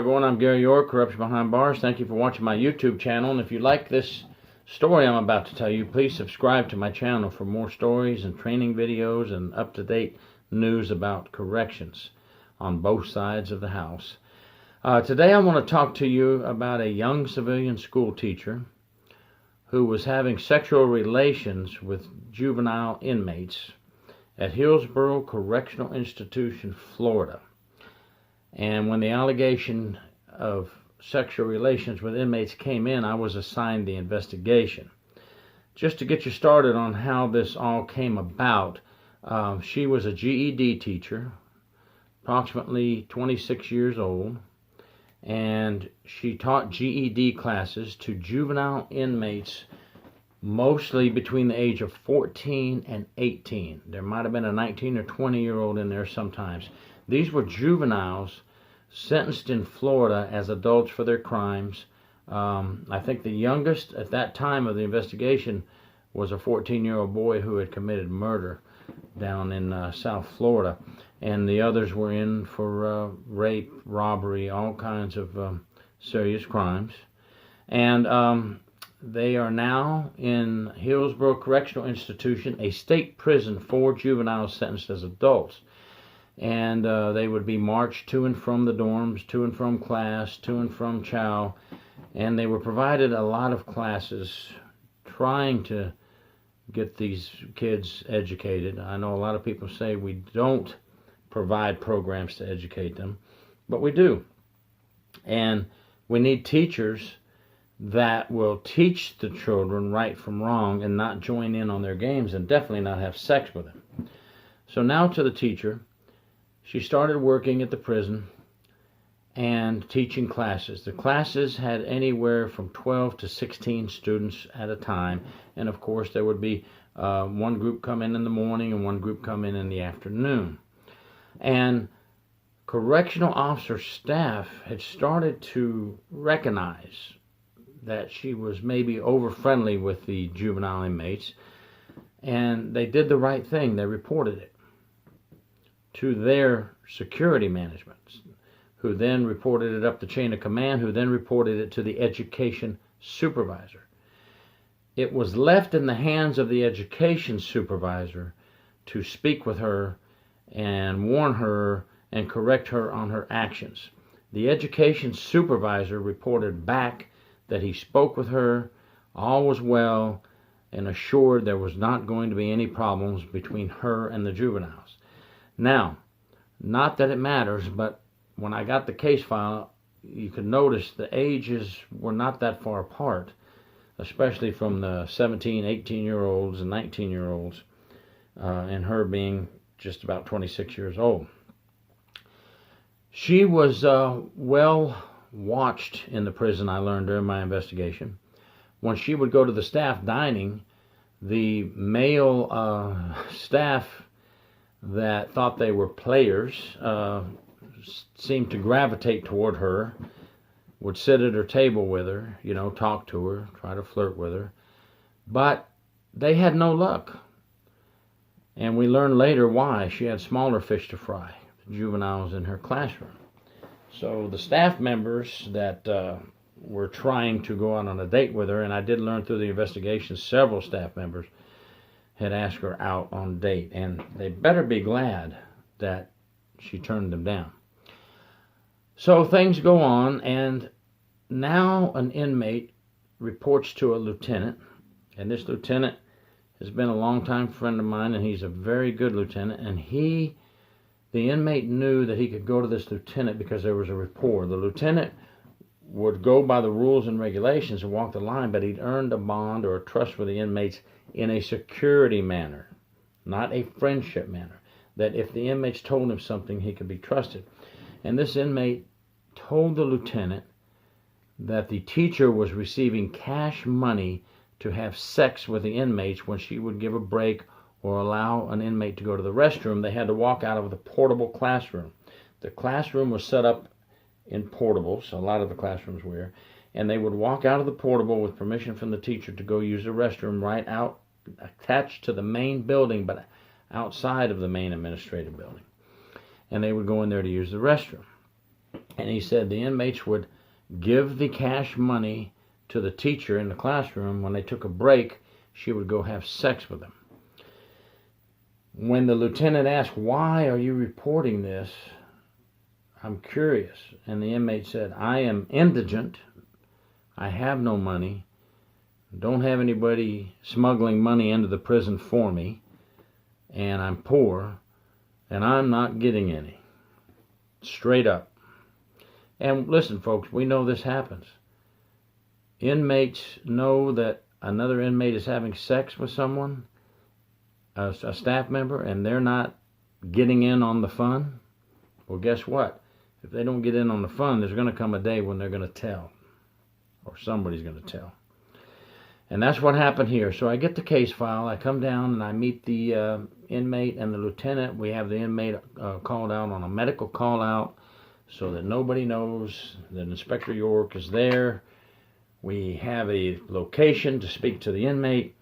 everyone, I'm Gary York, Corruption Behind Bars. Thank you for watching my YouTube channel, and if you like this story I'm about to tell you, please subscribe to my channel for more stories and training videos and up-to-date news about corrections on both sides of the house. Today I want to talk to you about a young civilian school teacher who was having sexual relations with juvenile inmates at Hillsborough Correctional Institution, Florida. And when the allegation of sexual relations with inmates came in, I was assigned the investigation. Just to get you started on how this all came about, she was a GED teacher, approximately 26 years old, and she taught GED classes to juvenile inmates mostly between the age of 14 and 18. There might have been a 19 or 20-year-old in there sometimes. These were juveniles sentenced in Florida as adults for their crimes. I think the youngest at that time of the investigation was a 14-year-old boy who had committed murder down in South Florida. And the others were in for rape, robbery, all kinds of serious crimes. And they are now in Hillsborough Correctional Institution, a state prison for juveniles sentenced as adults. And they would be marched to and from the dorms, to and from class, to and from chow. And they were provided a lot of classes trying to get these kids educated. I know a lot of people say we don't provide programs to educate them, but we do. And we need teachers that will teach the children right from wrong and not join in on their games and definitely not have sex with them. So now to the teacher. She started working at the prison and teaching classes. The classes had anywhere from 12 to 16 students at a time, and of course there would be one group come in the morning and one group come in the afternoon. And correctional officer staff had started to recognize that she was maybe over friendly with the juvenile inmates, and they did the right thing. They reported it to their security management, who then reported it up the chain of command, who then reported it to the education supervisor. It was left in the hands of the education supervisor to speak with her and warn her and correct her on her actions. The education supervisor reported back that he spoke with her, all was well, and assured there was not going to be any problems between her and the juveniles. Now, not that it matters, but when I got the case file, you could notice the ages were not that far apart, especially from the 17, 18-year-olds and 19-year-olds, and her being just about 26 years old. She was well watched in the prison, I learned during my investigation. When she would go to the staff dining, the male staff that thought they were players seemed to gravitate toward her, would sit at her table with her, talk to her, try to flirt with her, but they had no luck. And we learned later why. She had smaller fish to fry, the juveniles in her classroom. So the staff members that were trying to go out on a date with her, and I did learn through the investigation several staff members had asked her out on a date, and they better be glad that she turned them down. So things go on, and now an inmate reports to a lieutenant, and this lieutenant has been a longtime friend of mine, and he's a very good lieutenant, and the inmate knew that he could go to this lieutenant because there was a rapport. The lieutenant would go by the rules and regulations and walk the line, but he'd earned a bond or a trust with the inmates in a security manner, not a friendship manner, that if the inmates told him something, he could be trusted. And this inmate told the lieutenant that the teacher was receiving cash money to have sex with the inmates when she would give a break or allow an inmate to go to the restroom. They had to walk out of the portable classroom. The classroom was set up in portables, a lot of the classrooms were, and they would walk out of the portable with permission from the teacher to go use the restroom right out, attached to the main building, but outside of the main administrative building. And they would go in there to use the restroom. And he said the inmates would give the cash money to the teacher in the classroom. When they took a break, she would go have sex with them. When the lieutenant asked, "Why are you reporting this? I'm curious." And the inmate said, "I am indigent. I have no money. Don't have anybody smuggling money into the prison for me. And I'm poor. And I'm not getting any." Straight up. And listen, folks, we know this happens. Inmates know that another inmate is having sex with someone, a staff member, and they're not getting in on the fun. Well, guess what? If they don't get in on the fun, there's going to come a day when they're going to tell, or somebody's going to tell. And that's what happened here. So I get the case file, I come down and I meet the inmate and the lieutenant. We have the inmate called out on a medical call out so that nobody knows that Inspector York is there. We have a location to speak to the inmate,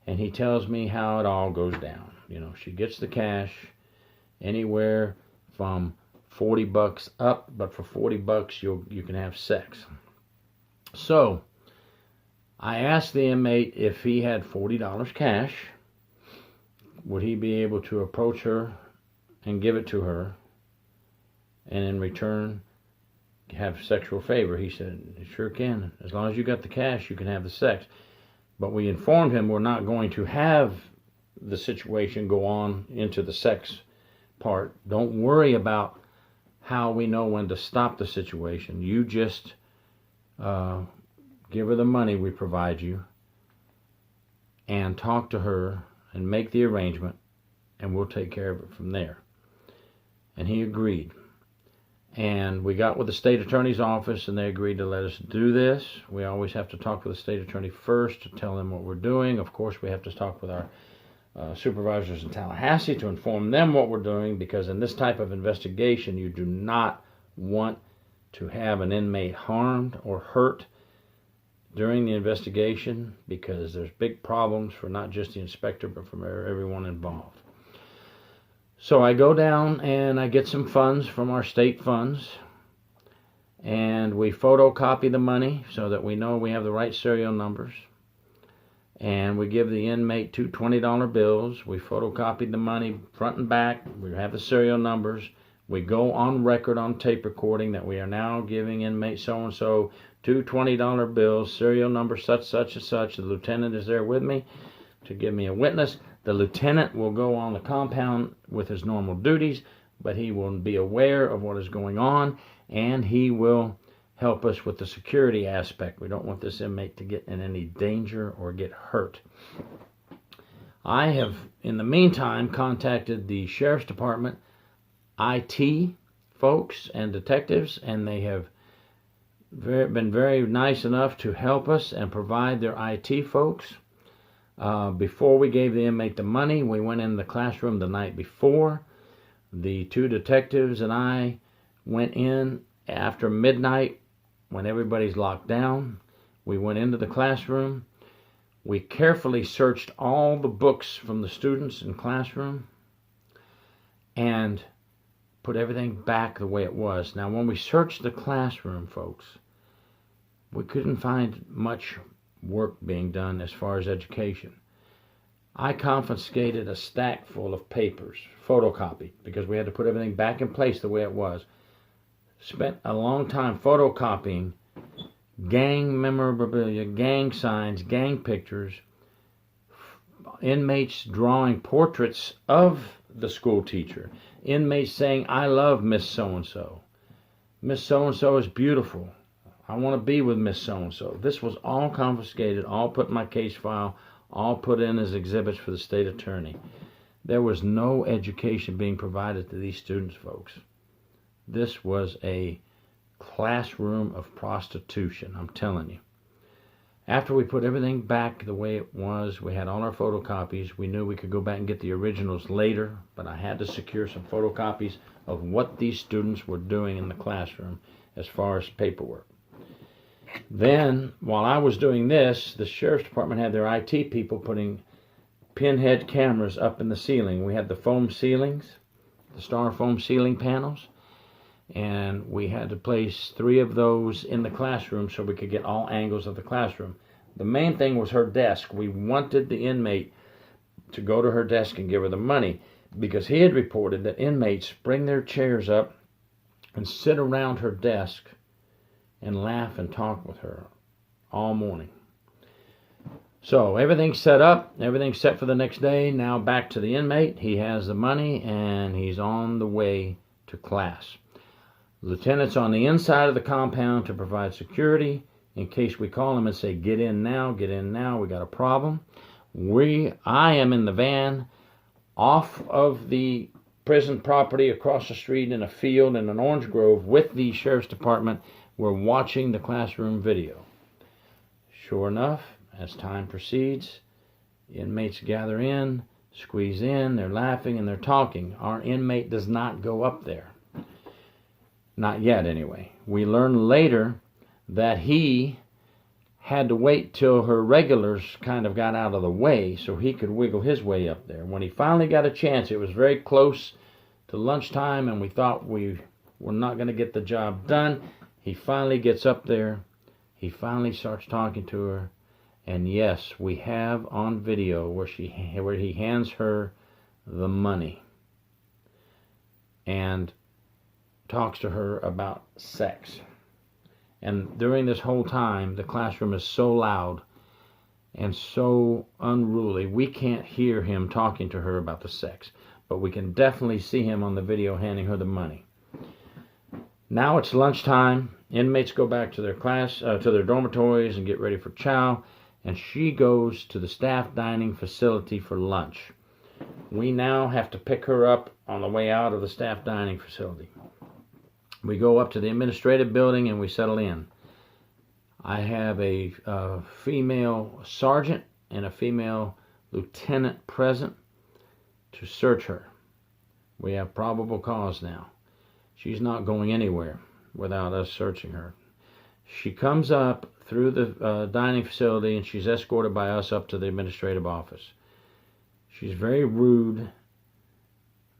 and he tells me how it all goes down. You know, she gets the cash anywhere from $40 up, but for $40 you can have sex. So I asked the inmate if he had $40 cash, would he be able to approach her and give it to her, and in return have sexual favor. He said, "You sure can. As long as you got the cash, you can have the sex." But we informed him we're not going to have the situation go on into the sex part. Don't worry about how we know when to stop the situation. You just give her the money we provide you and talk to her and make the arrangement, and we'll take care of it from there. And he agreed. And we got with the state attorney's office, and they agreed to let us do this. We always have to talk with the state attorney first to tell them what we're doing. Of course, we have to talk with our supervisors in Tallahassee to inform them what we're doing, because in this type of investigation, you do not want to have an inmate harmed or hurt during the investigation, because there's big problems for not just the inspector, but for everyone involved. So I go down and I get some funds from our state funds, and we photocopy the money so that we know we have the right serial numbers, and we give the inmate two $20 bills. We photocopied the money front and back. We have the serial numbers. We go on record on tape recording that we are now giving inmate so-and-so two $20 bills, serial number such, such, and such. The lieutenant is there with me to give me a witness. The lieutenant will go on the compound with his normal duties, but he will be aware of what is going on, and he will help us with the security aspect. We don't want this inmate to get in any danger or get hurt. I have, in the meantime, contacted the Sheriff's Department IT folks and detectives, and they have been very nice enough to help us and provide their IT folks. Before we gave the inmate the money, we went in the classroom the night before. The two detectives and I went in after midnight when everybody's locked down. We went into the classroom. We carefully searched all the books from the students in classroom and put everything back the way it was. Now, when we searched the classroom, folks, we couldn't find much work being done as far as education. I confiscated a stack full of papers, photocopied, because we had to put everything back in place the way it was. Spent a long time photocopying gang memorabilia, gang signs, gang pictures, inmates drawing portraits of the school teacher, inmates saying, "I love Miss So-and-so. Miss So-and-so is beautiful. I want to be with Miss So-and-so." This was all confiscated, all put in my case file, all put in as exhibits for the state attorney. There was no education being provided to these students, folks. This was a classroom of prostitution, I'm telling you. After we put everything back the way it was, we had all our photocopies. We knew we could go back and get the originals later, but I had to secure some photocopies of what these students were doing in the classroom as far as paperwork. Then, while I was doing this, the Sheriff's Department had their IT people putting pinhead cameras up in the ceiling. We had the foam ceilings, the styrofoam ceiling panels, and we had to place 3 of those in the classroom so we could get all angles of the classroom. The main thing was her desk. We wanted the inmate to go to her desk and give her the money, because he had reported that inmates bring their chairs up and sit around her desk and laugh and talk with her all morning. So everything's set up, everything's set for the next day. Now back to the inmate. He has the money and he's on the way to class. Lieutenant's on the inside of the compound to provide security in case we call him and say, get in now, we got a problem. I am in the van off of the prison property across the street in a field in an orange grove with the sheriff's department. We're watching the classroom video. Sure enough, as time proceeds, inmates gather in, squeeze in, they're laughing and they're talking. Our inmate does not go up there. Not yet, anyway. We learn later that he had to wait till her regulars kind of got out of the way so he could wiggle his way up there. When he finally got a chance, it was very close to lunchtime, and we thought we were not going to get the job done. He finally gets up there. He finally starts talking to her. And yes, we have on video where he hands her the money and talks to her about sex. And during this whole time, the classroom is so loud and so unruly, we can't hear him talking to her about the sex, but we can definitely see him on the video handing her the money. Now it's lunchtime. Inmates go back to their to their dormitories and get ready for chow, and she goes to the staff dining facility for lunch. We now have to pick her up on the way out of the staff dining facility. We go up to the administrative building and we settle in. I have a female sergeant and a female lieutenant present to search her. We have probable cause now. She's not going anywhere without us searching her. She comes up through the dining facility and she's escorted by us up to the administrative office. She's very rude,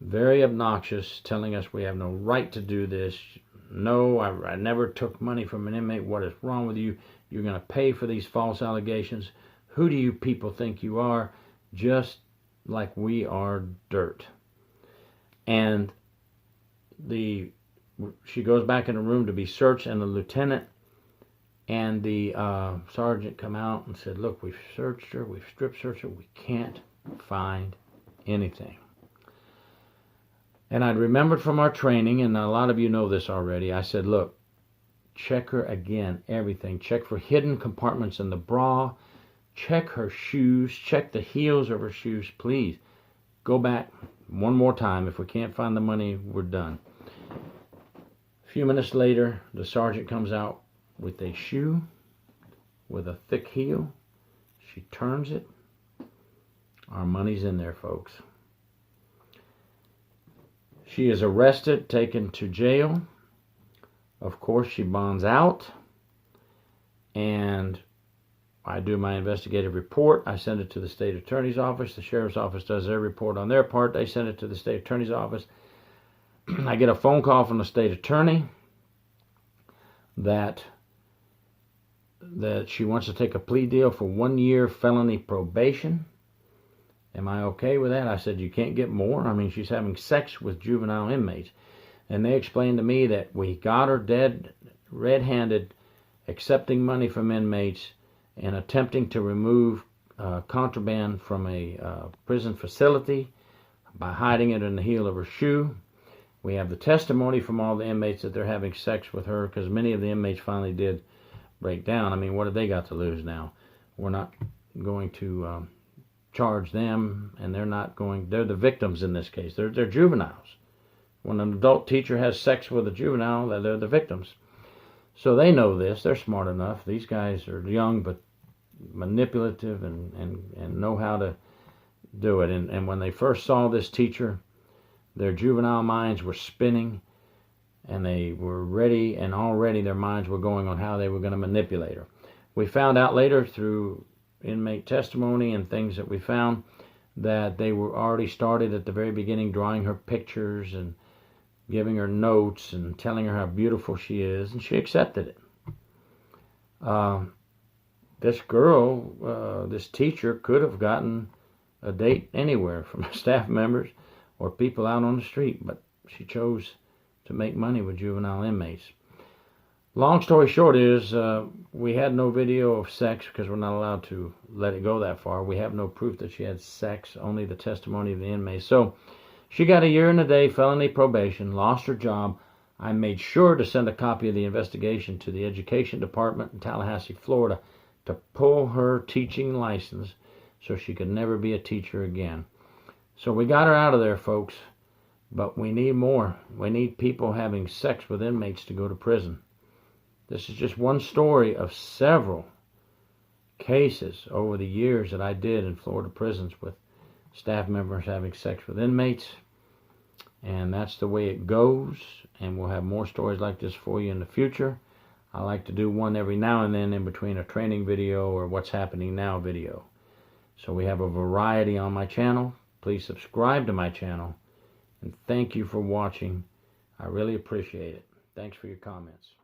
very obnoxious, telling us we have no right to do this. No, I never took money from an inmate. What is wrong with you? You're going to pay for these false allegations. Who do you people think you are? Just like we are dirt. And she goes back in the room to be searched, and the lieutenant and the sergeant come out and said, look, we've searched her, we've strip searched her, we can't find anything. And I'd remembered from our training, and a lot of you know this already, I said, look, check her again, everything. Check for hidden compartments in the bra. Check her shoes. Check the heels of her shoes, please. Go back one more time. If we can't find the money, we're done. A few minutes later, the sergeant comes out with a shoe with a thick heel. She turns it. Our money's in there, folks. She is arrested, taken to jail. Of course, she bonds out. And I do my investigative report. I send it to the state attorney's office. The sheriff's office does their report on their part. They send it to the state attorney's office. I get a phone call from the state attorney that she wants to take a plea deal for 1 year felony probation. Am I okay with that? I said, you can't get more. I mean, she's having sex with juvenile inmates. And they explained to me that we got her dead, red-handed, accepting money from inmates and attempting to remove contraband from a prison facility by hiding it in the heel of her shoe. We have the testimony from all the inmates that they're having sex with her, because many of the inmates finally did break down. I mean, what have they got to lose now? We're not going to charge them, and they're the victims in this case. They're juveniles. When an adult teacher has sex with a juvenile, they're the victims. So they know this. They're smart enough. These guys are young but manipulative and know how to do it. And when they first saw this teacher, their juvenile minds were spinning, and they were ready, and already their minds were going on how they were going to manipulate her. We found out later through inmate testimony and things that we found that they were already started at the very beginning drawing her pictures and giving her notes and telling her how beautiful she is, and she accepted it. This girl, this teacher, could have gotten a date anywhere from staff members or people out on the street, but she chose to make money with juvenile inmates. Long story short is, we had no video of sex because we're not allowed to let it go that far. We have no proof that she had sex, only the testimony of the inmates. So she got a year and a day felony probation, lost her job. I made sure to send a copy of the investigation to the Education Department in Tallahassee, Florida, to pull her teaching license so she could never be a teacher again. So we got her out of there, folks, but we need more. We need people having sex with inmates to go to prison. This is just one story of several cases over the years that I did in Florida prisons with staff members having sex with inmates. And that's the way it goes. And we'll have more stories like this for you in the future. I like to do one every now and then in between a training video or what's happening now video. So we have a variety on my channel. Please subscribe to my channel. And thank you for watching. I really appreciate it. Thanks for your comments.